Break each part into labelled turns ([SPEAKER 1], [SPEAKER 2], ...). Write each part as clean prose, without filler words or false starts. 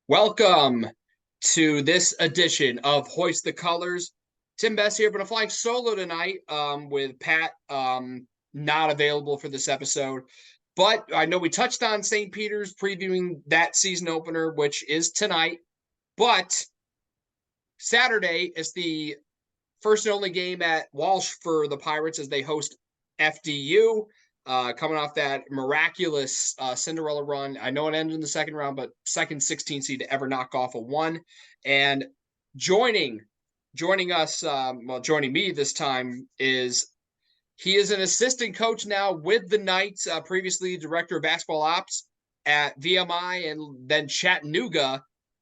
[SPEAKER 1] Welcome to this edition of Hoist the Colors. Tim Best here, but I'm flying solo tonight with Pat not available for this episode. But I know we touched on St. Peter's previewing that season opener, which is tonight. But Saturday is the first and only game at Walsh for the Pirates as they host FDU. Coming off that miraculous Cinderella run. I know it ended in the second round, but second 16 seed to ever knock off a one. And joining us, joining me this time he is an assistant coach now with the Knights, previously director of basketball ops at VMI and then Chattanooga.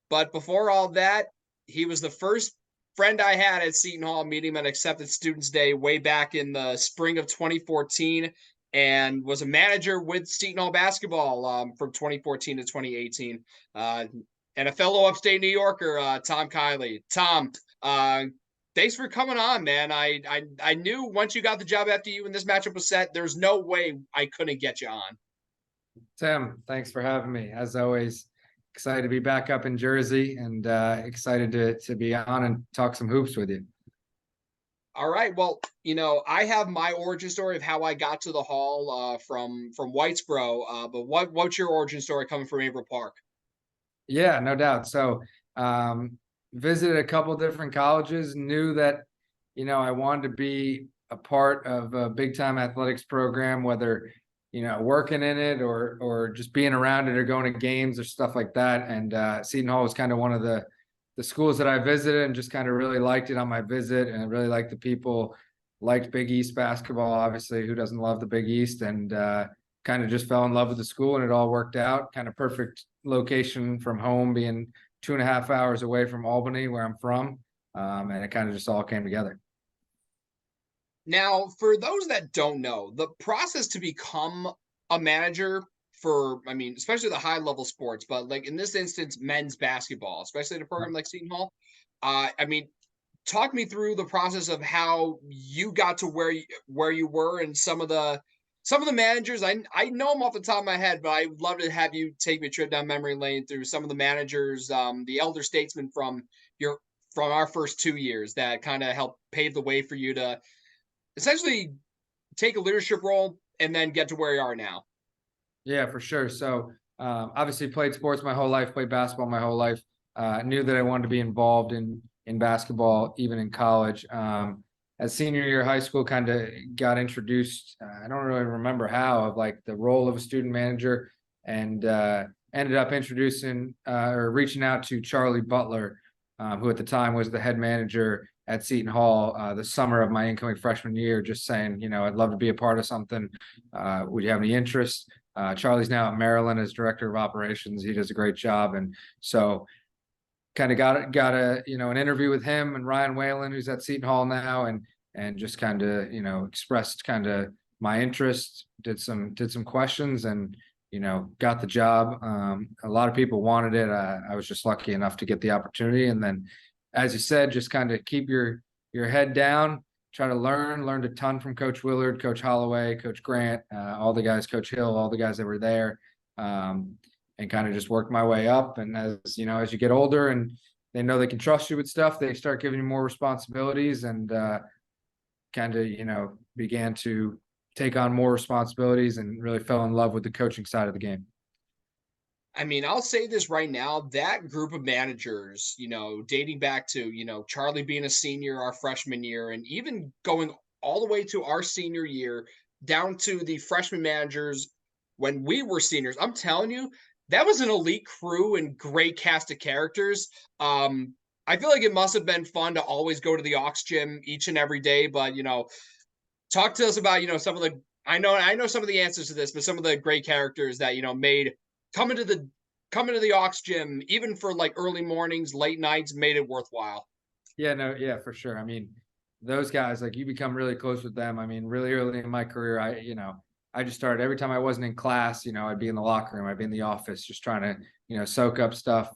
[SPEAKER 1] But before all that, he was the first friend I had at Seton Hall meeting him at Accepted Students Day way back in the spring of 2014 and was a manager with Seton Hall basketball from 2014 to 2018. And a fellow upstate New Yorker, Tom Kiely. Tom, thanks for coming on, man. I knew once you got the job after you and this matchup was set, there's no way I couldn't get you on.
[SPEAKER 2] Tim, thanks for having me. As always, excited to be back up in Jersey and excited to be on and talk some hoops with you.
[SPEAKER 1] All right. Well, I have my origin story of how I got to the Hall from Whitesboro. But what's your origin story coming from Averill Park?
[SPEAKER 2] Yeah, no doubt. So visited a couple different colleges, knew that, I wanted to be a part of a big time athletics program, whether, working in it or just being around it or going to games or stuff like that. And Seton Hall was kind of one of the schools that I visited and just kind of really liked it on my visit, and I really liked the people, liked Big East basketball, obviously, who doesn't love the Big East, and kind of just fell in love with the school, and it all worked out. Kind of perfect location from home, being 2.5 hours away from Albany, where I'm from, and it kind of just all came together.
[SPEAKER 1] Now, for those that don't know, the process to become a manager especially the high level sports, but like in this instance, men's basketball, especially at a program like Seton Hall. Talk me through the process of how you got to where you were and some of the managers. I know them off the top of my head, but I'd love to have you take me a trip down memory lane through some of the managers, the elder statesmen from our first 2 years that kind of helped pave the way for you to essentially take a leadership role and then get to where you are now.
[SPEAKER 2] Yeah, for sure. So obviously played sports my whole life, played basketball my whole life. Knew that I wanted to be involved in basketball, even in college. As senior year of high school, kind of got introduced, I don't really remember how, of like the role of a student manager, and ended up introducing or reaching out to Charlie Butler, who at the time was the head manager at Seton Hall the summer of my incoming freshman year, just saying, I'd love to be a part of something. Would you have any interest? Charlie's now at Maryland as director of operations. He does a great job. And so kind of got an interview with him and Ryan Whalen, who's at Seton Hall now, and just kind of, expressed kind of my interest, did some questions, and, got the job. A lot of people wanted it. I was just lucky enough to get the opportunity. And then, as you said, just kind of keep your head down, try to learned a ton from Coach Willard, Coach Holloway, Coach Grant, all the guys, Coach Hill, all the guys that were there, and kind of just worked my way up. And as you get older and they know they can trust you with stuff, they start giving you more responsibilities, and kind of, began to take on more responsibilities and really fell in love with the coaching side of the game.
[SPEAKER 1] I'll say this right now, that group of managers, dating back to, Charlie being a senior our freshman year, and even going all the way to our senior year, down to the freshman managers when we were seniors, I'm telling you, that was an elite crew and great cast of characters. I feel like it must have been fun to always go to the Walsh Gym each and every day, but, talk to us about, some of the, I know some of the answers to this, but some of the great characters that, made coming to the Walsh Gym, even for like early mornings, late nights, made it worthwhile.
[SPEAKER 2] Yeah, for sure. Those guys, like, you become really close with them. Really early in my career, I just started every time I wasn't in class, I'd be in the locker room, I'd be in the office, just trying to, soak up stuff,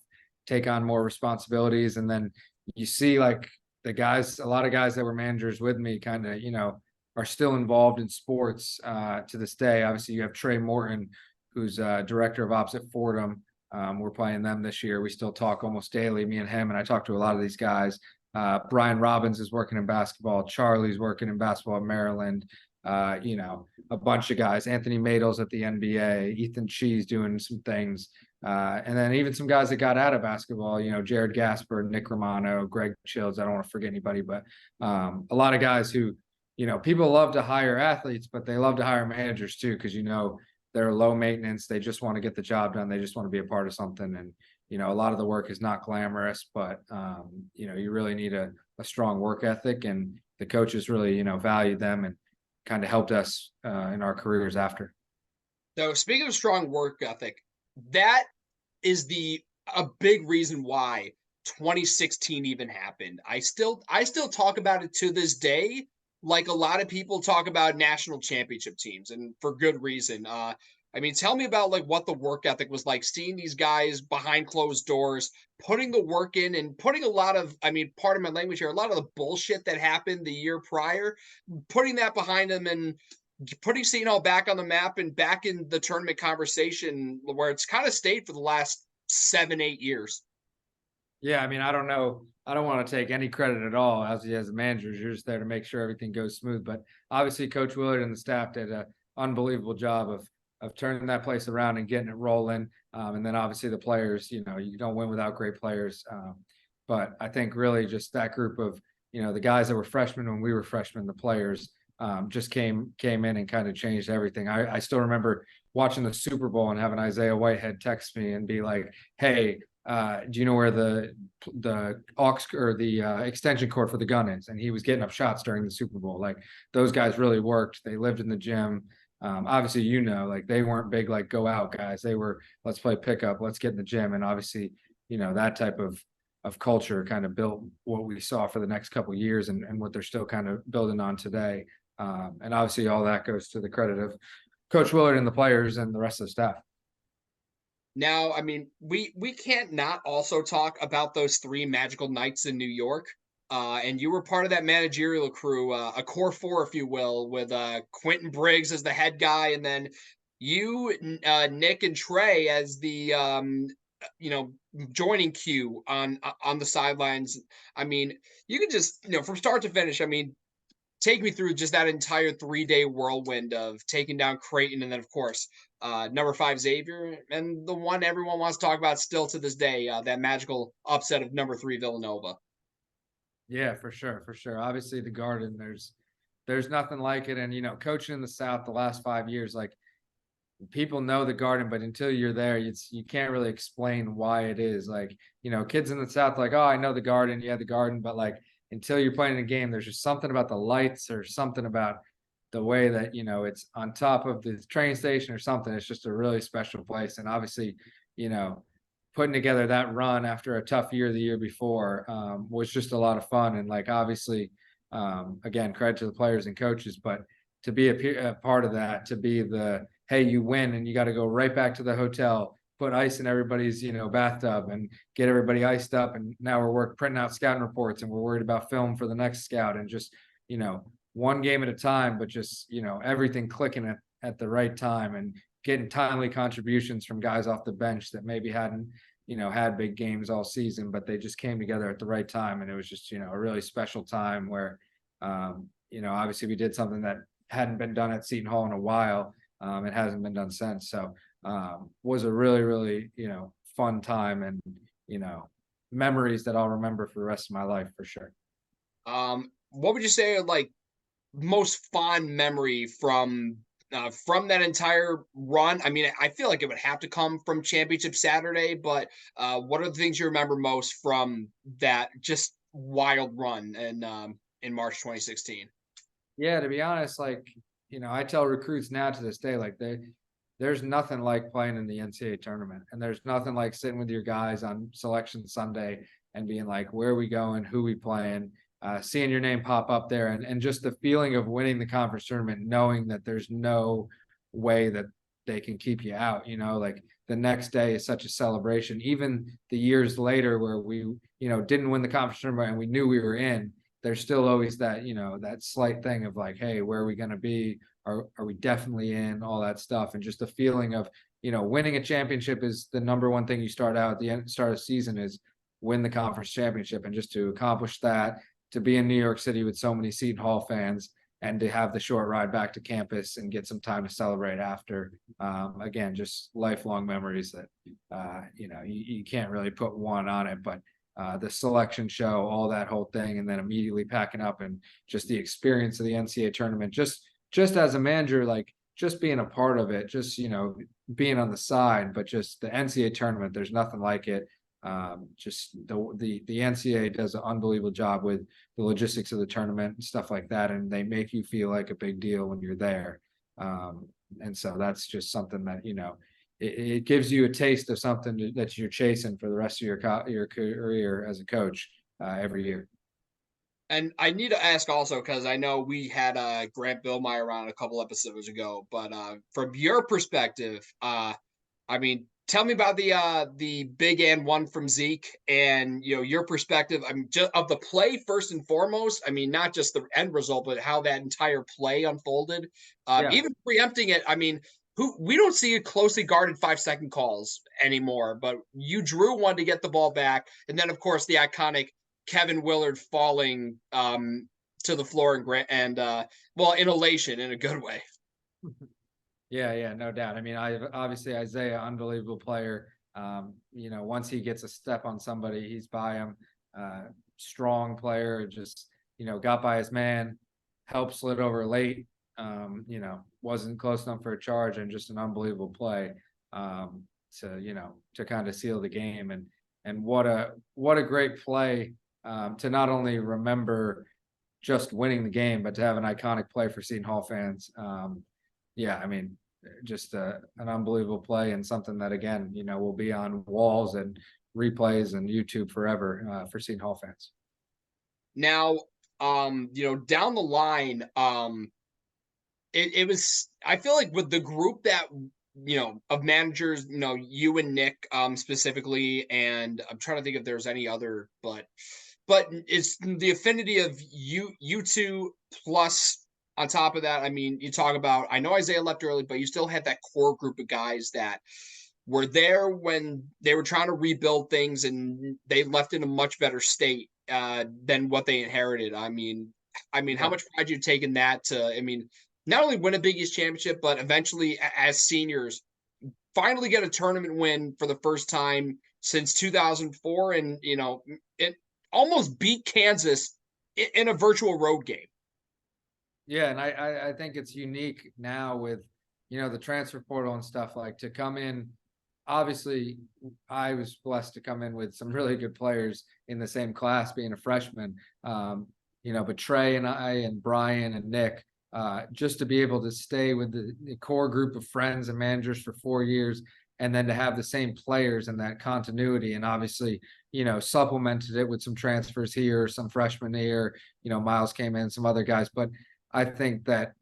[SPEAKER 2] take on more responsibilities. And then you see like a lot of guys that were managers with me kind of, are still involved in sports to this day. Obviously you have Trey Morton, who's director of ops at Fordham. We're playing them this year. We still talk almost daily, me and him, and I talk to a lot of these guys. Brian Robbins is working in basketball. Charlie's working in basketball in Maryland. A bunch of guys. Anthony Madel's at the NBA. Ethan Cheese doing some things. And then even some guys that got out of basketball, Jared Gasper, Nick Romano, Greg Shields. I don't want to forget anybody, but a lot of guys who, people love to hire athletes, but they love to hire managers too, because, they're low maintenance. They just want to get the job done. They just want to be a part of something. And, a lot of the work is not glamorous, but, you really need a strong work ethic, and the coaches really, valued them and kind of helped us in our careers after.
[SPEAKER 1] So speaking of strong work ethic, that is a big reason why 2016 even happened. I still talk about it to this day, like a lot of people talk about national championship teams, and for good reason. Tell me about like what the work ethic was like, seeing these guys behind closed doors, putting the work in and putting a lot of, pardon my language here, a lot of the bullshit that happened the year prior, putting that behind them and putting Seton Hall back on the map and back in the tournament conversation where it's kind of stayed for the last 7-8 years.
[SPEAKER 2] Yeah, I don't know. I don't want to take any credit at all as a manager. You're just there to make sure everything goes smooth. But obviously, Coach Willard and the staff did an unbelievable job of turning that place around and getting it rolling. And then obviously the players, you don't win without great players. But I think really just that group of, the guys that were freshmen when we were freshmen, the players just came in and kind of changed everything. I still remember watching the Super Bowl and having Isaiah Whitehead text me and be like, "Hey, do you know where the aux or the extension cord for the gun is?" And he was getting up shots during the Super Bowl. Like, those guys really worked. They lived in the gym. Obviously, like, they weren't big like go out guys. They were, let's play pickup, let's get in the gym. And obviously, that type of culture kind of built what we saw for the next couple of years and what they're still kind of building on today. And obviously all that goes to the credit of Coach Willard and the players and the rest of the staff.
[SPEAKER 1] Now, we can't not also talk about those 3 magical nights in New York. And you were part of that managerial crew, a core 4, if you will, with Quentin Briggs as the head guy, and then you, Nick, and Trey as the joining queue on the sidelines. You can just, from start to finish. Take me through just that entire 3-day whirlwind of taking down Creighton, and then of course number 5 Xavier, and the one everyone wants to talk about still to this day, that magical upset of number 3 Villanova.
[SPEAKER 2] Yeah, for sure. Obviously the Garden, there's nothing like it. And coaching in the South the last 5 years, like, people know the Garden, but until you're there, you can't really explain why it is. Like, kids in the South, like, oh, I know the Garden, yeah, the Garden, but like, until you're playing a game, there's just something about the lights or something about the way that, it's on top of the train station or something. It's just a really special place. And obviously, putting together that run after a tough year the year before was just a lot of fun. And like, obviously, again, credit to the players and coaches, but to be a part of that, to be hey, you win and you got to go right back to the hotel, put ice in everybody's, bathtub and get everybody iced up. And now we're printing out scouting reports and we're worried about film for the next scout, and just, one game at a time, but just, everything clicking at the right time and getting timely contributions from guys off the bench that maybe hadn't, had big games all season, but they just came together at the right time. And it was just, a really special time where, obviously we did something that hadn't been done at Seton Hall in a while. It hasn't been done since. So was a really, really, fun time and, memories that I'll remember for the rest of my life for sure.
[SPEAKER 1] What would you say are like most fond memory from that entire run? I feel like it would have to come from Championship Saturday, but what are the things you remember most from that just wild run in March 2016?
[SPEAKER 2] Yeah, to be honest, like, I tell recruits now to this day, like, there's nothing like playing in the NCAA tournament, and there's nothing like sitting with your guys on Selection Sunday and being like, where are we going, who we playing, seeing your name pop up there, and just the feeling of winning the conference tournament, knowing that there's no way that they can keep you out. Like, the next day is such a celebration. Even the years later where we, didn't win the conference tournament and we knew we were in, there's still always that, that slight thing of like, hey, where are we going to be? Are we definitely in? All that stuff. And just the feeling of winning a championship is the number one thing you start out at the start of the season is win the conference championship. And just to accomplish that, to be in New York City with so many Seton Hall fans and to have the short ride back to campus and get some time to celebrate after, again, just lifelong memories that, you can't really put one on it, but the selection show, all that whole thing, and then immediately packing up and just the experience of the NCAA tournament, just as a manager, like just being a part of it, just, being on the side, but just the NCAA tournament, there's nothing like it. Just the NCAA does an unbelievable job with the logistics of the tournament and stuff like that, and they make you feel like a big deal when you're there. And so that's just something that it gives you a taste of something that you're chasing for the rest of your career as a coach every year.
[SPEAKER 1] And I need to ask also, because I know we had Grant Billmeyer on a couple episodes ago, but from your perspective, I mean, tell me about the big and one from Zeke, and your perspective. I mean, just of the play first and foremost. I mean, not just the end result, but how that entire play unfolded.
[SPEAKER 2] Yeah.
[SPEAKER 1] Even preempting it. I mean, we don't see closely guarded 5-second calls anymore, but you drew one to get the ball back, and then of course the iconic Kevin Willard falling to the floor and well, in elation in a good way.
[SPEAKER 2] Yeah, no doubt. I mean, obviously Isaiah, unbelievable player. Once he gets a step on somebody, he's by him. Strong player, just got by his man, helped slid over late. Wasn't close enough for a charge, and just an unbelievable play to kind of seal the game. And what a great play to not only remember just winning the game, but to have an iconic play for Seton Hall fans. I mean, just an unbelievable play, and something that, again, will be on walls and replays and YouTube forever for Seton Hall fans.
[SPEAKER 1] Now, down the line, it was, I feel like with the group that, of managers, you and Nick specifically, and I'm trying to think if there's any other, but it's the affinity of you two plus on top of that. I mean, you talk about, I know Isaiah left early, but you still had that core group of guys that were there when they were trying to rebuild things, and they left in a much better state than what they inherited. I mean, how much pride you taken that to, I mean, not only win a Big East championship, but eventually as seniors, finally get a tournament win for the first time since 2004. And, it almost beat Kansas in a virtual road game.
[SPEAKER 2] Yeah, and I think it's unique now with, the transfer portal and stuff, like to come in. Obviously, I was blessed to come in with some really good players in the same class, being a freshman. But Trey and I and Brian and Nick, just to be able to stay with the core group of friends and managers for 4 years, and then to have the same players and that continuity, and obviously, supplemented it with some transfers here, some freshmen here, Miles came in, some other guys. But I think that,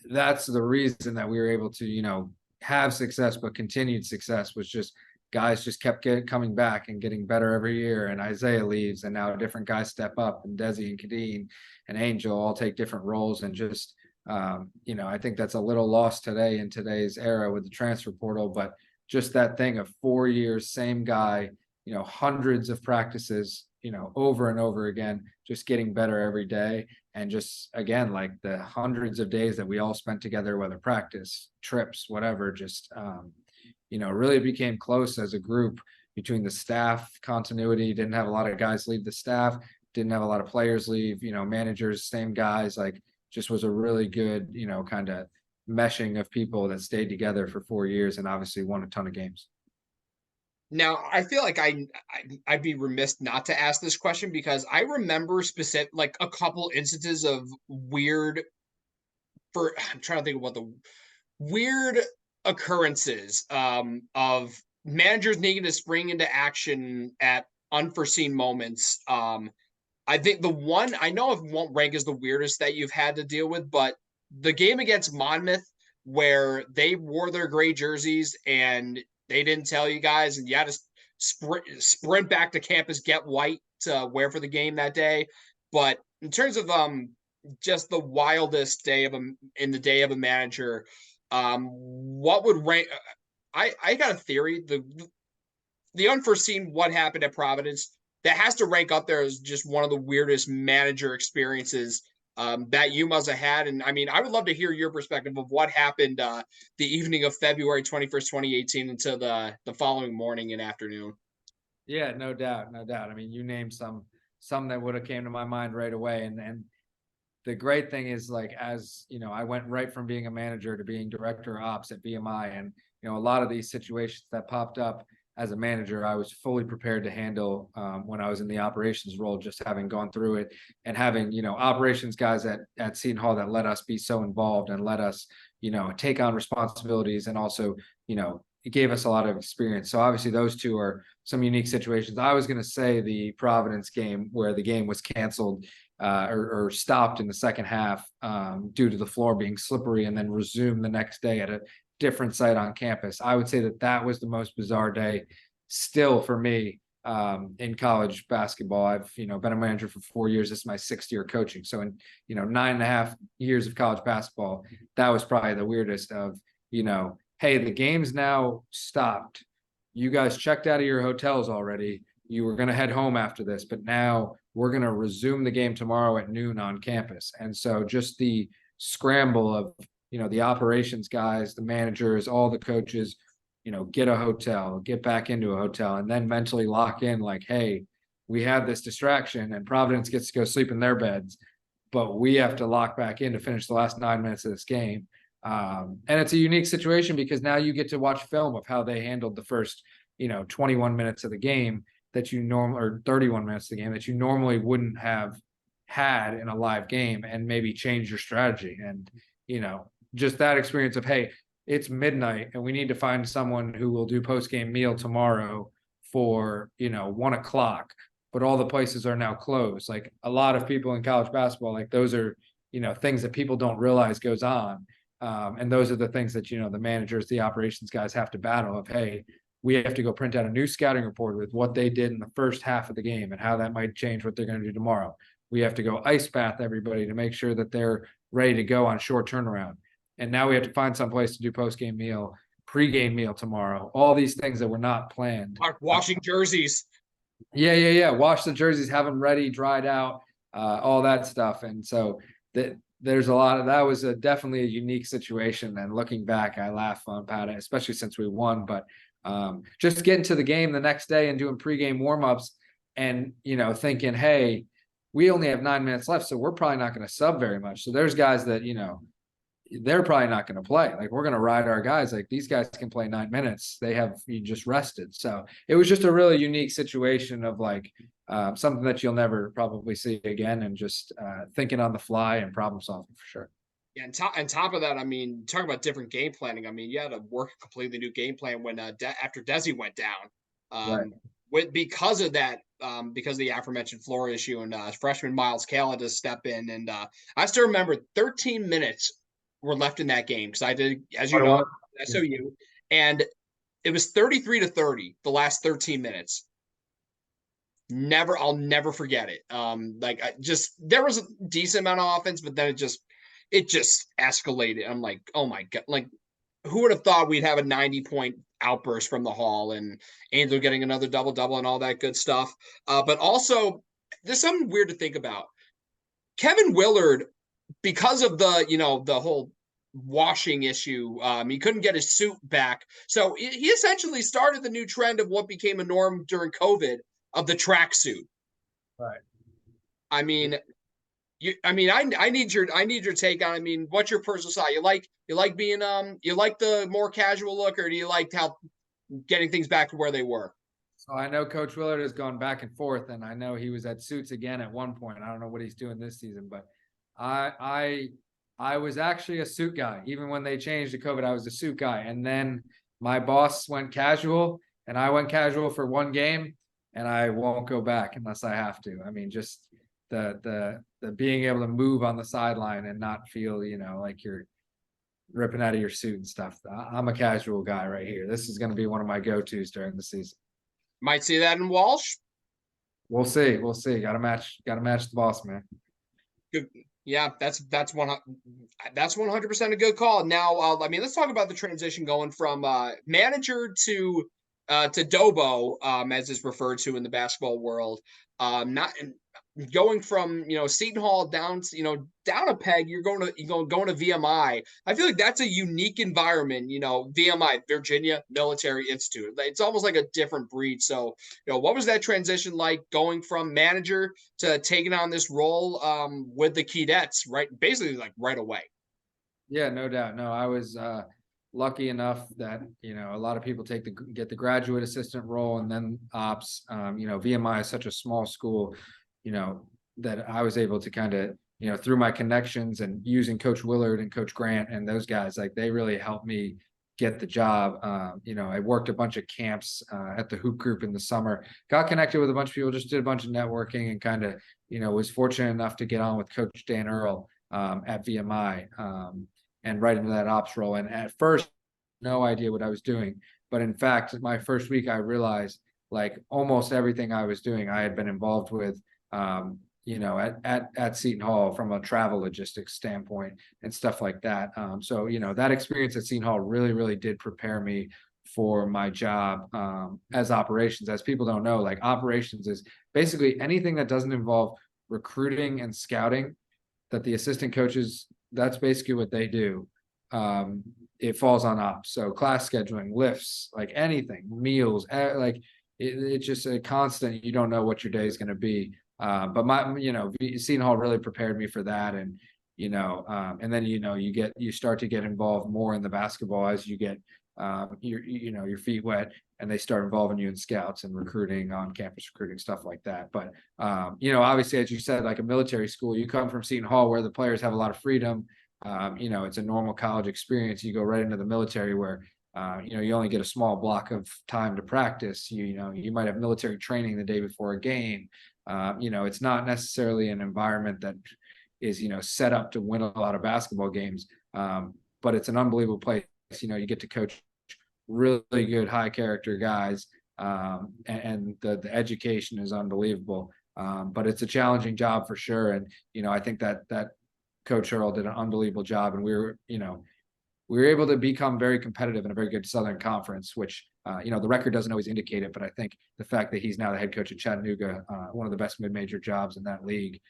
[SPEAKER 2] that's the reason that we were able to, have success, but continued success was just guys just kept coming back and getting better every year. And Isaiah leaves, and now different guys step up, and Desi and Kadeen and Angel all take different roles. And just, I think that's a little lost today in today's era with the transfer portal, but just that thing of 4 years, same guy, hundreds of practices, over and over again, just getting better every day. And just, again, like the hundreds of days that we all spent together, whether practice, trips, whatever, just, really became close as a group between the staff continuity. Didn't have a lot of guys leave the staff, didn't have a lot of players leave, managers, same guys, like just was a really good, kind of meshing of people that stayed together for 4 years and obviously won a ton of games.
[SPEAKER 1] Now, I feel like I'd be remiss not to ask this question, because I remember specific, like a couple instances of weird, I'm trying to think of what the weird occurrences of managers needing to spring into action at unforeseen moments. I think the one I know of won't rank as the weirdest that you've had to deal with, but the game against Monmouth, where they wore their gray jerseys and they didn't tell you guys, and you had to sprint back to campus, get white to wear for the game that day. But in terms of just the wildest day of in the day of a manager, What would rank? I got a theory. The unforeseen what happened at Providence that has to rank up there as just one of the weirdest manager experiences that you must have had. And I mean, I would love to hear your perspective of what happened the evening of February 21st, 2018 until the following morning and afternoon.
[SPEAKER 2] Yeah, no doubt, no doubt. I mean, you named some that would have came to my mind right away. And the great thing is, like, as you know, I went right from being a manager to being director of ops at BMI, and you know, a lot of these situations that popped up as a manager, I was fully prepared to handle when I was in the operations role, just having gone through it and having, you know, operations guys at Seton Hall that let us be so involved and let us, you know, take on responsibilities, and also, you know, it gave us a lot of experience. So obviously those two are some unique situations. I was going to say the Providence game where the game was canceled or stopped in the second half due to the floor being slippery, and then resumed the next day at a different site on campus. I would say that that was the most bizarre day still for me in college basketball. I've, you know, been a manager for 4 years. This is my 6th year coaching. So in, you know, 9.5 years of college basketball, that was probably the weirdest of, you know, hey, the game's now stopped. You guys checked out of your hotels already. You were going to head home after this, but now we're going to resume the game tomorrow at noon on campus. And so just the scramble of, you know, the operations guys, the managers, all the coaches, you know, get a hotel, get back into a hotel, and then mentally lock in like, hey, we had this distraction and Providence gets to go sleep in their beds, but we have to lock back in to finish the last 9 minutes of this game. And it's a unique situation because now you get to watch film of how they handled the first, you know, 21 minutes of the game that you normally, or 31 minutes of the game that you normally wouldn't have had in a live game, and maybe change your strategy. And, you know, just that experience of, hey, it's midnight and we need to find someone who will do post-game meal tomorrow for, you know, 1 o'clock, but all the places are now closed. Like a lot of people in college basketball, like those are, you know, things that people don't realize goes on. And those are the things that, you know, the managers, the operations guys have to battle of, hey, we have to go print out a new scouting report with what they did in the first half of the game and how that might change what they're going to do tomorrow. We have to go ice bath everybody to make sure that they're ready to go on short turnaround. And now we have to find some place to do post-game meal, pre-game meal tomorrow, all these things that were not planned.
[SPEAKER 1] Washing jerseys.
[SPEAKER 2] Yeah. Wash the jerseys, have them ready, dried out, all that stuff. And so there's a lot of, that was definitely a unique situation. And looking back, I laugh about it, especially since we won. But just getting to the game the next day and doing pre-game warm-ups and, you know, thinking, hey, we only have 9 minutes left, so we're probably not going to sub very much. So there's guys that, you know, they're probably not going to play. Like, we're going to ride our guys. Like, these guys can play 9 minutes. They have you just rested. So it was just a really unique situation of like something that you'll never probably see again, and just thinking on the fly and problem solving for sure.
[SPEAKER 1] Yeah, and top of that, I mean, talking about different game planning. I mean, you had to work a completely new game plan when after Desi went down.
[SPEAKER 2] Right.
[SPEAKER 1] Because of that, because of the aforementioned floor issue, and freshman Miles Kala to step in, and I still remember 13 minutes were left in that game because I did, as you know, SOU, and it was 33-30 the last 13 minutes. I'll never forget it. There was a decent amount of offense, but then it just escalated. I'm like, oh my God, like, who would have thought we'd have a 90-point outburst from the Hall and Angel getting another double-double and all that good stuff. But also, there's something weird to think about. Kevin Willard, because of the whole washing issue, he couldn't get his suit back. So he essentially started the new trend of what became a norm during COVID of the tracksuit.
[SPEAKER 2] Right.
[SPEAKER 1] I mean, I need your take on. I mean, what's your personal style? You like being you like the more casual look, or do you like how getting things back to where they were?
[SPEAKER 2] So I know Coach Willard has gone back and forth, and I know he was at suits again at one point. I don't know what he's doing this season, but I was actually a suit guy. Even when they changed to COVID, I was a suit guy. And then my boss went casual, and I went casual for one game, and I won't go back unless I have to. I mean, just the being able to move on the sideline and not feel, you know, like you're ripping out of your suit and stuff. I'm a casual guy right here. This is going to be one of my go-tos during the season.
[SPEAKER 1] Might see that in Walsh.
[SPEAKER 2] We'll see. Got to match the boss, man.
[SPEAKER 1] Good. Yeah, that's 100% a good call. Now, I mean, let's talk about the transition going from manager to Dobo, as is referred to in the basketball world. Not going from Seton Hall down down a peg. You're going to VMI. I feel like that's a unique environment. VMI, Virginia Military Institute. It's almost like a different breed. So, what was that transition like going from manager to taking on this role with the Keydets, right? Basically, like right away.
[SPEAKER 2] Yeah, no doubt. No, I was lucky enough that a lot of people get the graduate assistant role and then ops. VMI is such a small school, you know, that I was able to kind of through my connections and using Coach Willard and Coach Grant and those guys, like they really helped me get the job. I worked a bunch of camps at the hoop group in the summer, got connected with a bunch of people, just did a bunch of networking, and kind of was fortunate enough to get on with Coach Dan Earl at VMI. And right into that ops role. And at first, no idea what I was doing. But in fact, my first week, I realized like almost everything I was doing, I had been involved with, at Seton Hall from a travel logistics standpoint and stuff like that. So, that experience at Seton Hall really, really did prepare me for my job as operations. As people don't know, like operations is basically anything that doesn't involve recruiting and scouting that the assistant coaches, that's basically what they do. It falls on ops. So class scheduling, lifts, like anything, meals, it's just a constant. You don't know what your day is going to be. But Seton Hall really prepared me for that. And, and then, you start to get involved more in the basketball as you get your feet wet, and they start involving you in scouts and recruiting, on campus recruiting, stuff like that. But obviously, as you said, like a military school, you come from Seton Hall where the players have a lot of freedom. It's a normal college experience. You go right into the military where you only get a small block of time to practice. You might have military training the day before a game. It's not necessarily an environment that is set up to win a lot of basketball games, but it's an unbelievable place. You get to coach really good, high character guys, and the education is unbelievable. But it's a challenging job for sure. And I think that Coach Earl did an unbelievable job, and we were able to become very competitive in a very good Southern Conference, which the record doesn't always indicate it, but I think the fact that he's now the head coach at Chattanooga, one of the best mid-major jobs in that league,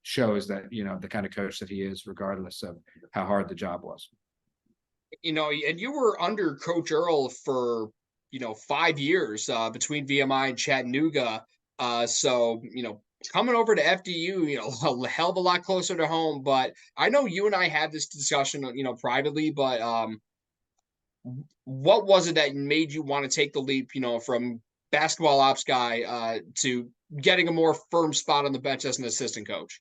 [SPEAKER 2] shows that the kind of coach that he is, regardless of how hard the job was.
[SPEAKER 1] And you were under Coach Earl for 5 years between VMI and Chattanooga. So coming over to FDU, a hell of a lot closer to home. But I know you and I had this discussion, privately. But what was it that made you want to take the leap, from basketball ops guy to getting a more firm spot on the bench as an assistant coach?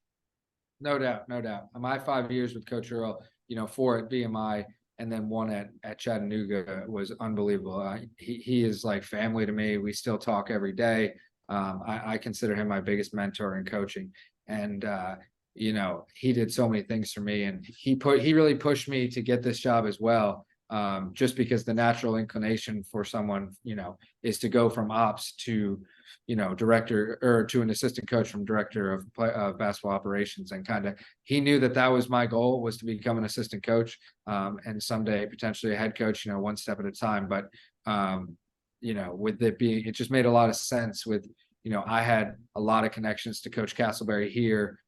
[SPEAKER 2] No doubt, no doubt. My 5 years with Coach Earl, 4 at VMI and then 1 at Chattanooga was unbelievable. He is like family to me. We still talk every day. I consider him my biggest mentor in coaching, and he did so many things for me, and he really pushed me to get this job as well. Just because the natural inclination for someone, is to go from ops to, director, or to an assistant coach from director of basketball operations. And kind of, he knew that was my goal, was to become an assistant coach, and someday potentially a head coach, one step at a time. But, with it just made a lot of sense with, I had a lot of connections to Coach Castleberry here.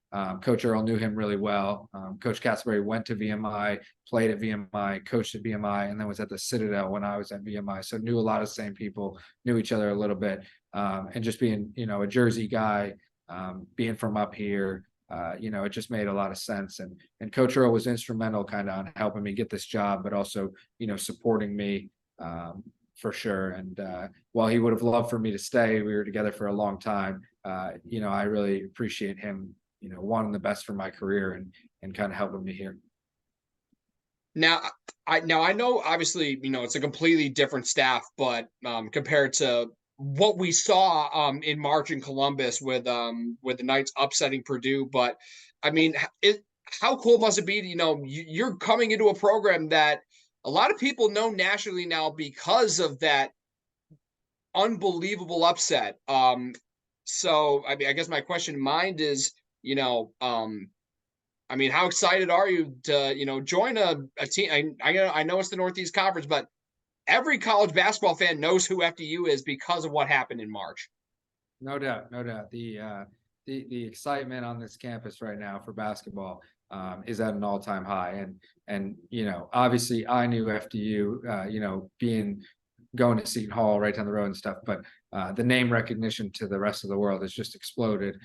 [SPEAKER 2] Coach Earl knew him really well. Coach Castleberry went to VMI, played at VMI, coached at VMI, and then was at the Citadel when I was at VMI. So knew a lot of the same people, knew each other a little bit. And just being, a Jersey guy, being from up here, it just made a lot of sense. And Coach Earl was instrumental kind of on helping me get this job, but also, supporting me for sure. And while he would have loved for me to stay, we were together for a long time. I really appreciate him, wanting the best for my career and kind of helping me here.
[SPEAKER 1] Now, I know obviously it's a completely different staff, but compared to what we saw in March in Columbus with the Knights upsetting Purdue. But I mean, how cool must it be to, you're coming into a program that a lot of people know nationally now because of that unbelievable upset. So I mean, I guess my question in mind is, I mean, how excited are you to, join a team? I know it's the Northeast Conference, but every college basketball fan knows who FDU is because of what happened in March.
[SPEAKER 2] No doubt, no doubt. The excitement on this campus right now for basketball is at an all-time high, and obviously I knew FDU, being going to Seton Hall right down the road and stuff, but the name recognition to the rest of the world has just exploded.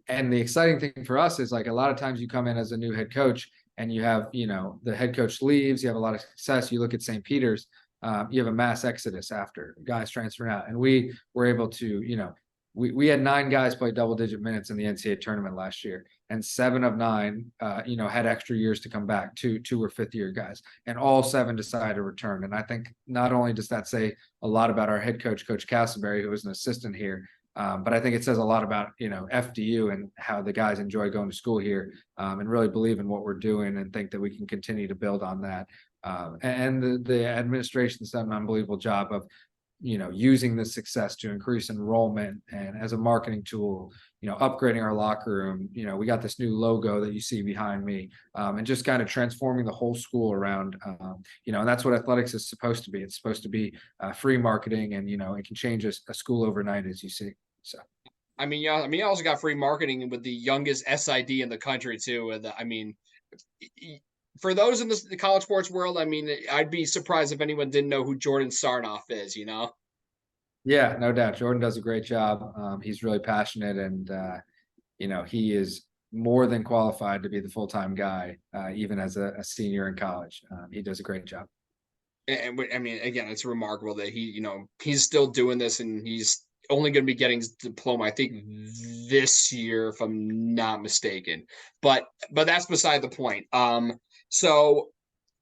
[SPEAKER 2] And the exciting thing for us is, like, a lot of times you come in as a new head coach and you have, the head coach leaves, you have a lot of success. You look at St. Peter's, you have a mass exodus after guys transferring out. And we were able to, we had 9 guys play double-digit minutes in the NCAA tournament last year, and 7 of 9, had extra years to come back. Two were fifth-year guys, and all 7 decided to return. And I think not only does that say a lot about our head coach, Coach Castleberry, who was an assistant here, but I think it says a lot about, FDU and how the guys enjoy going to school here, and really believe in what we're doing and think that we can continue to build on that. And the administration's done an unbelievable job of, using this success to increase enrollment and as a marketing tool, upgrading our locker room. We got this new logo that you see behind me, and just kind of transforming the whole school around, and that's what athletics is supposed to be. It's supposed to be free marketing, and, it can change a school overnight, as you see. So.
[SPEAKER 1] I mean, yeah, I also got free marketing with the youngest SID in the country too. For those in the college sports world, I'd be surprised if anyone didn't know who Jordan Sarnoff is.
[SPEAKER 2] Yeah, no doubt. Jordan does a great job. He's really passionate, and he is more than qualified to be the full-time guy, even as a senior in college. He does a great job.
[SPEAKER 1] And again, it's remarkable that he's still doing this, and he's only going to be getting his diploma, I think, this year, if I'm not mistaken. But that's beside the point. So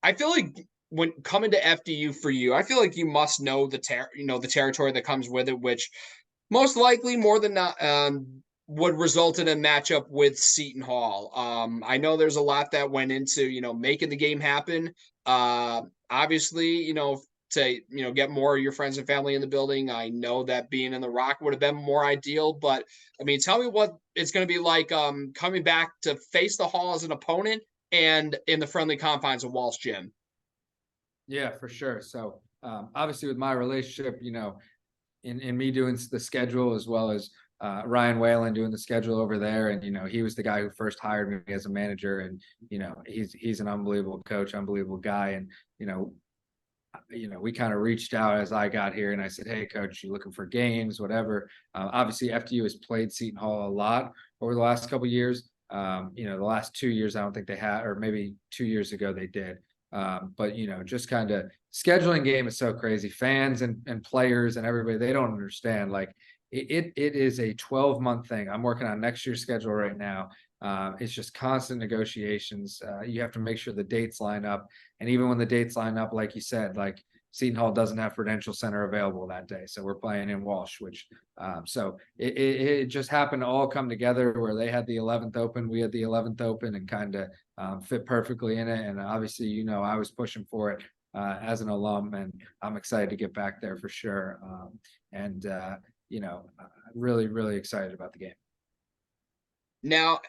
[SPEAKER 1] I feel like when coming to FDU for you, I feel like you must know the territory that comes with it, which most likely, more than not, would result in a matchup with Seton Hall. I know there's a lot that went into making the game happen. Obviously, to get more of your friends and family in the building. I know that being in the Rock would have been more ideal, but tell me what it's going to be like coming back to face the Hall as an opponent and in the friendly confines of Walsh Gym.
[SPEAKER 2] Yeah, for sure. So obviously, with my relationship, in me doing the schedule, as well as Ryan Whalen doing the schedule over there, and he was the guy who first hired me as a manager, and he's an unbelievable coach, unbelievable guy, and we kind of reached out as I got here, and I said, "Hey, coach, you looking for games, whatever?" Obviously, FDU has played Seton Hall a lot over the last couple of years. The last 2 years, I don't think they had, or maybe 2 years ago they did. But just kind of scheduling game is so crazy. Fans and players and everybody, they don't understand. Like it is a 12-month thing. I'm working on next year's schedule right now. It's just constant negotiations. You have to make sure the dates line up. And even when the dates line up, like you said, like Seton Hall doesn't have Prudential Center available that day. So we're playing in Walsh, which so it just happened to all come together where they had the 11th open, we had the 11th open, and kind of fit perfectly in it. And obviously, I was pushing for it as an alum, and I'm excited to get back there for sure. Really, really excited about the game.
[SPEAKER 1] Now,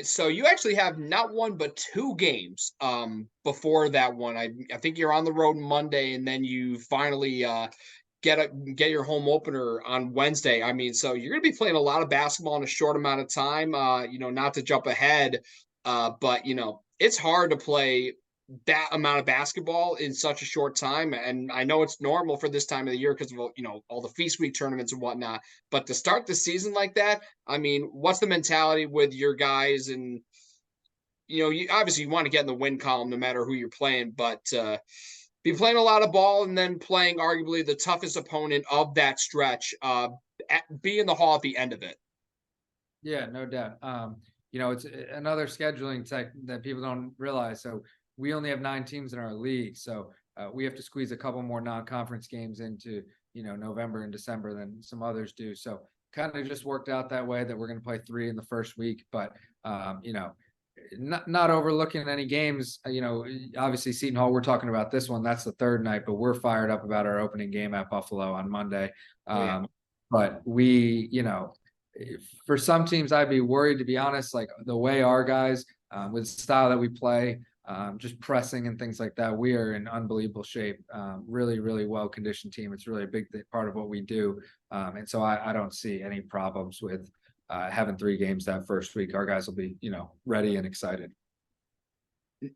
[SPEAKER 1] so you actually have not one but 2 games before that one. I think you're on the road Monday, and then you finally get your home opener on Wednesday. So you're going to be playing a lot of basketball in a short amount of time. Not to jump ahead, but it's hard to play that amount of basketball in such a short time. And I know it's normal for this time of the year because of all the Feast Week tournaments and whatnot. But to start the season like that, what's the mentality with your guys? And you obviously want to get in the win column no matter who you're playing, but be playing a lot of ball and then playing arguably the toughest opponent of that stretch, be in the Hall at the end of it.
[SPEAKER 2] Yeah, no doubt. It's another scheduling tech that people don't realize. So we only have 9 teams in our league, so we have to squeeze a couple more non-conference games into November and December than some others do. So kind of just worked out that way that we're going to play 3 in the first week, but not overlooking any games. Obviously Seton Hall, we're talking about this one. That's the 3rd night, but we're fired up about our opening game at Buffalo on Monday. But we, for some teams, I'd be worried, to be honest, like the way our guys, with the style that we play, just pressing and things like that, we are in unbelievable shape. Really, really well-conditioned team. It's really a big part of what we do. And so I don't see any problems with having 3 games that first week. Our guys will be, ready and excited.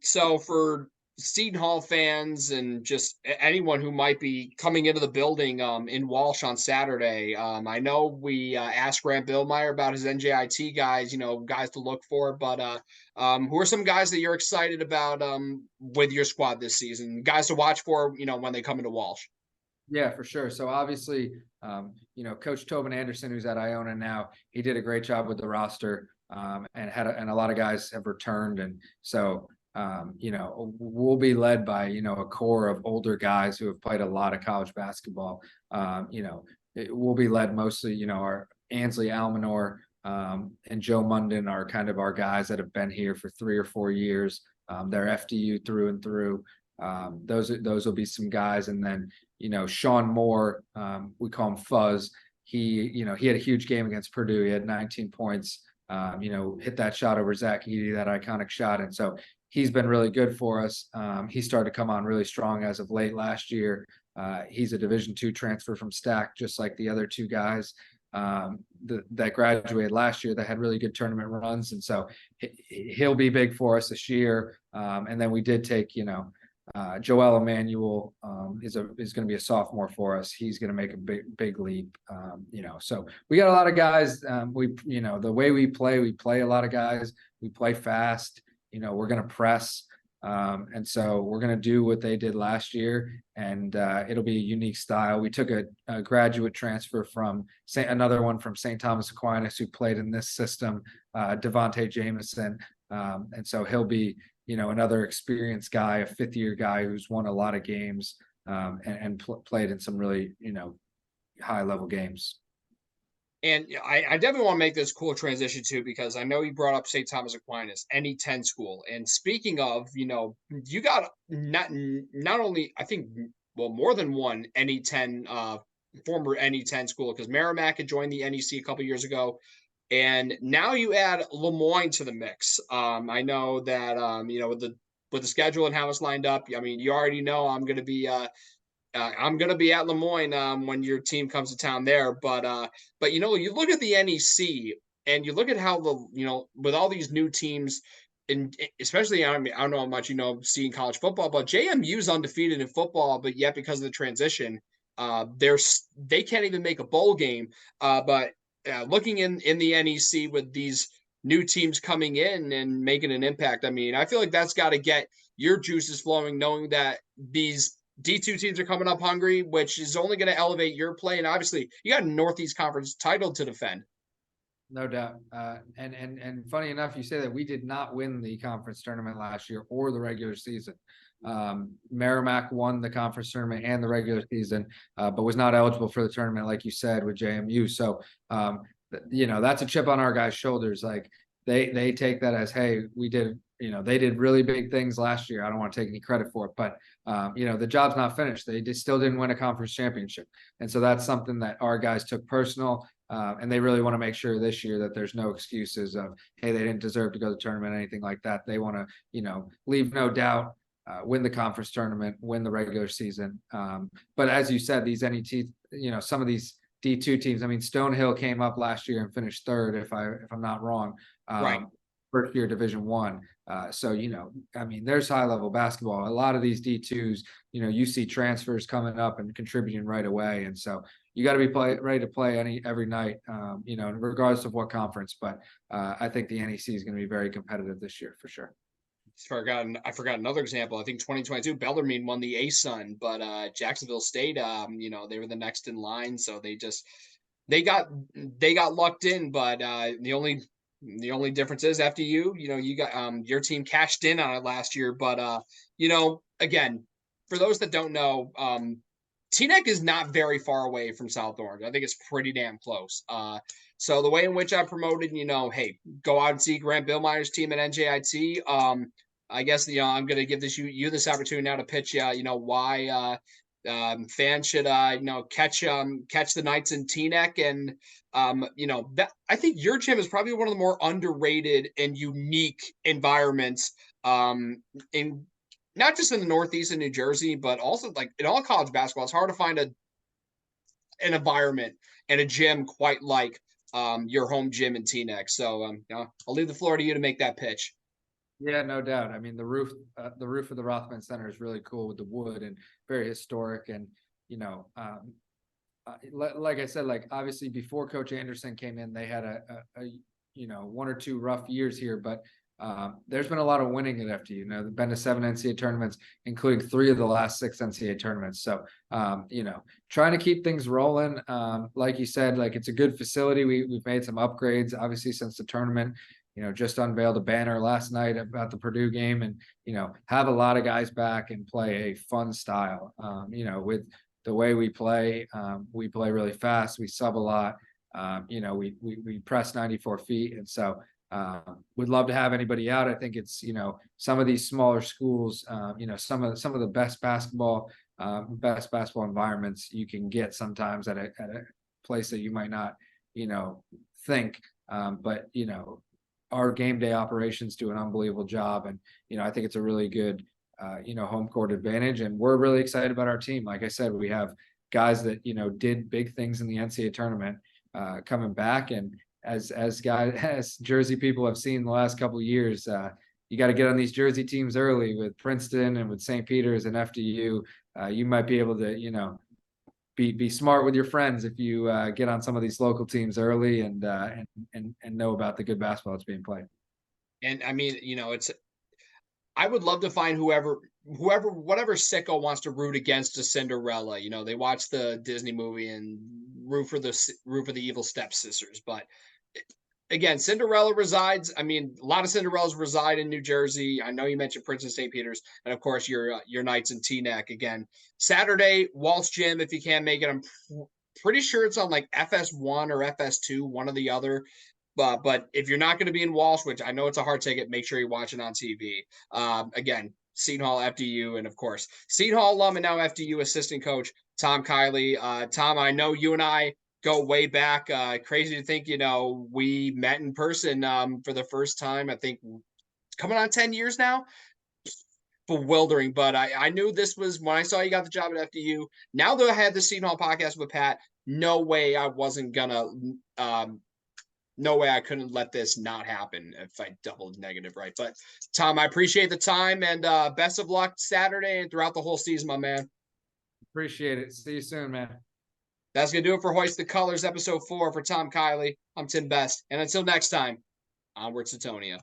[SPEAKER 1] So for Seton Hall fans and just anyone who might be coming into the building in Walsh on Saturday, I know we asked Grant Billmeyer about his NJIT guys, guys to look for, but who are some guys that you're excited about with your squad this season? Guys to watch for, when they come into Walsh.
[SPEAKER 2] Yeah, for sure. So obviously, Coach Tobin Anderson, who's at Iona now, he did a great job with the roster, and a lot of guys have returned, and so we'll be led by a core of older guys who have played a lot of college basketball. It will be led mostly, our Ansley Almanor and Joe Munden are kind of our guys that have been here for 3 or 4 years. They're FDU through and through. Those will be some guys, and then Sean Moore, we call him Fuzz. He had a huge game against Purdue. He had 19 points. Hit that shot over Zach Edey, that iconic shot, and so he's been really good for us. He started to come on really strong as of late last year. He's a Division II transfer from Stack, just like the other 2 guys that graduated last year that had really good tournament runs, and so he'll be big for us this year. And then we did take Joel Emmanuel is going to be a sophomore for us. He's going to make a big leap. So we got a lot of guys. The way we play a lot of guys. We play fast. We're going to press. And so we're going to do what they did last year, and it'll be a unique style. We took a graduate transfer from another one from St. Thomas Aquinas who played in this system, Devontae Jameson. And so he'll be, another experienced guy, a 5th-year guy who's won a lot of games and played in some really, high-level games.
[SPEAKER 1] And I definitely want to make this cool transition too, because I know you brought up St. Thomas Aquinas, NE10 school. And speaking of, you got not only, I think, well, more than one NE10 former NE10 school, because Merrimack had joined the NEC a couple years ago. And now you add Lemoyne to the mix. I know that with the schedule and how it's lined up. I mean, you already know I'm going to be at Lemoyne when your team comes to town there. But you look at the NEC and you look at how with all these new teams, and especially I don't know how much seeing college football, but JMU's undefeated in football, but yet because of the transition, they can't even make a bowl game. But looking in the NEC with these new teams coming in and making an impact, I mean, I feel like that's got to get your juices flowing, knowing that these D2 teams are coming up hungry, which is only going to elevate your play. And obviously, you got a Northeast Conference title to defend.
[SPEAKER 2] No doubt. And funny enough, you say that we did not win the conference tournament last year or the regular season. Merrimack won the conference tournament and the regular season, but was not eligible for the tournament, like you said, with JMU. So, that's a chip on our guys' shoulders. Like they take that as, hey, we did, they did really big things last year. I don't want to take any credit for it, but the job's not finished. They still didn't win a conference championship. And so that's something that our guys took personal. And they really want to make sure this year that there's no excuses of, hey, they didn't deserve to go to the tournament, anything like that. They want to, leave no doubt, win the conference tournament, win the regular season. But as you said, these NET, some of these D2 teams, I mean, Stonehill came up last year and finished 3rd, if I'm not wrong.
[SPEAKER 1] Right.
[SPEAKER 2] First year Division I. So, I mean, there's high level basketball. A lot of these D2s, you see transfers coming up and contributing right away. And so you got to be ready to play every night, regardless of what conference. But I think the NEC is going to be very competitive this year for sure.
[SPEAKER 1] I forgot another example. I think 2022 Bellarmine won the ASUN, but Jacksonville State, they were the next in line, so they got lucked in. But the only difference is FDU. You got your team cashed in on it last year, but again, for those that don't know, Teaneck is not very far away from South Orange. I think it's pretty damn close. So the way in which I promoted, hey, go out and see Grant Billmeyer's team at NJIT. I guess I'm going to give you this opportunity now to pitch, why Fans should catch the Knights in Teaneck, and that I think your gym is probably one of the more underrated and unique environments in not just in the Northeast of New Jersey, but also like in all college basketball. It's hard to find an environment and a gym quite like your home gym in Teaneck. So I'll leave the floor to you to make that pitch.
[SPEAKER 2] Yeah, no doubt. I mean, the roof of the Rothman Center is really cool with the wood and very historic. And you know, like I said, like obviously before Coach Anderson came in, they had a one or two rough years here, but there's been a lot of winning at FDU. You know, they've been to 7 NCAA tournaments, including 3 of the last 6 NCAA tournaments. So, trying to keep things rolling. Like you said, like it's a good facility. We've made some upgrades, obviously, since the tournament. Just unveiled a banner last night about the Purdue game, and have a lot of guys back and play a fun style. With the way we play really fast. We sub a lot. We press 94 feet, and so would love to have anybody out. I think it's some of these smaller schools, some of the best basketball environments you can get sometimes at a place that you might not think, but our game day operations do an unbelievable job, and I think it's a really good home court advantage, and we're really excited about our team. Like I said, we have guys that did big things in the NCAA tournament coming back, and as Jersey people have seen the last couple of years, you got to get on these Jersey teams early with Princeton and with St. Peter's and FDU. You might be able to be smart with your friends if you get on some of these local teams early and know about the good basketball that's being played.
[SPEAKER 1] And I mean, I would love to find whatever sicko wants to root against a Cinderella. They watch the Disney movie and root for the evil stepsisters. But again, Cinderella resides. I mean, a lot of Cinderellas reside in New Jersey. I know you mentioned Princeton, St. Peter's, and of course your Knights in Teaneck. Again, Saturday, Walsh Gym. If you can't make it, I'm pretty sure it's on like FS1 or FS2, one or the other. But if you're not going to be in Walsh, which I know it's a hard ticket, make sure you watch it on TV. Again, Seton Hall, FDU, and of course, Seton Hall alum and now FDU assistant coach Tom Kiely. Tom, I know you and I go way back. Crazy to think, we met in person for the first time. I think coming on 10 years now. Bewildering, but I knew this was when I saw you got the job at FDU. Now that I had the Seton Hall podcast with Pat, no way I wasn't gonna. No way I couldn't let this not happen if I doubled negative, right? But Tom, I appreciate the time, and best of luck Saturday and throughout the whole season, my man.
[SPEAKER 2] Appreciate it. See you soon, man.
[SPEAKER 1] That's going to do it for Hoist the Colors, episode 4 for Tom Kiely. I'm Tim Best. And until next time, onwards to Tonia.